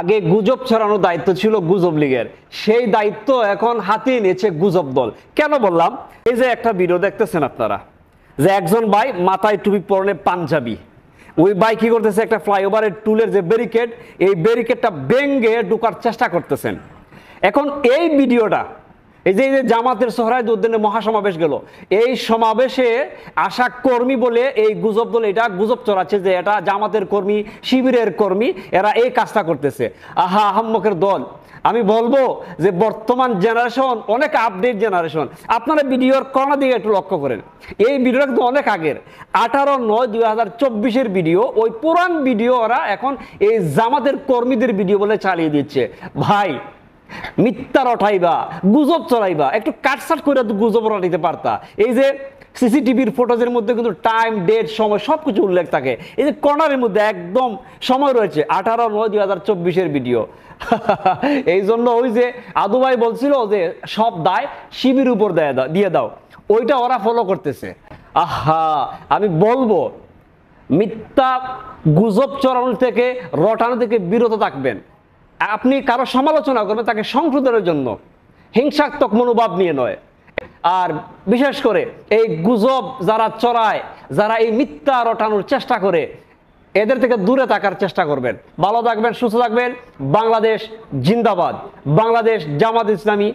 আগে গুজব ছড়ানোর দায়িত্ব ছিল গুজব লীগের, সেই দায়িত্ব এখন হাতিয়ে নিয়েছে গুজব দল। কেন বললাম? এই যে একটা ভিডিও দেখতেছেন আপনারা, যে একজন ভাই মাথায় টুপি পরনে পাঞ্জাবি, ওই ভাই কি করতেছে, একটা ফ্লাইওভারের টুলের যে ব্যারিকেড, এই ব্যারিকেডটা ভেঙে ঢোকার চেষ্টা করতেছেন। এখন এই ভিডিওটা, এই যে জামাতের সোহরাওয়ার্দী উদ্যানে মহাসমাবেশ গেল, এই সমাবেশে আশা কর্মী বলে এই গুজব দল এটা গুজব চড়াচ্ছে যে এটা জামাতের কর্মী, শিবিরের কর্মী, এরা এই কাজটা করতেছে। আহা, আহাম্মকের দল। আমি বলবো যে বর্তমান জেনারেশন অনেক আপডেট জেনারেশন। আপনারা ভিডিওর কর্নার দিকে একটু লক্ষ্য করেন, এই ভিডিওটা কিন্তু অনেক আগের, 18/9/2024 ভিডিও। ওই পুরান ভিডিও ওরা এখন এই জামাতের কর্মীদের ভিডিও বলে চালিয়ে দিচ্ছে। ভাই, মিথ্যা রটাইবা, গুজব চড়াইবা, একটু কাটসাট করে গুজব রটাইতে পারতা। এই যে সিসিটিভির ফুটেজের মধ্যে কিন্তু টাইম, ডেট, সময় সবকিছু উল্লেখ থাকে। এই যে কর্নারের মধ্যে একদম সময় রয়েছে, 18/9/2024 ভিডিও। এই জন্য ওই যে আদু ভাই বলছিল যে সব দায় শিবির উপর দিয়ে দাও, ওইটা ওরা ফলো করতেছে। আহা, আমি বলবো মিথ্যা গুজব চড়ানো থেকে, রটানো থেকে বিরত থাকবেন। আপনি কারো সমালোচনা করবেন তাকে সংশোধনের জন্য, হিংসাত্মক মনোভাব নিয়ে নয়। আর বিশেষ করে এই গুজব যারা চড়ায়, যারা এই মিথ্যা রটানোর চেষ্টা করে, এদের থেকে দূরে থাকার চেষ্টা করবেন। ভালো থাকবেন, সুস্থ থাকবেন। বাংলাদেশ জিন্দাবাদ, বাংলাদেশ জামাত ইসলামী।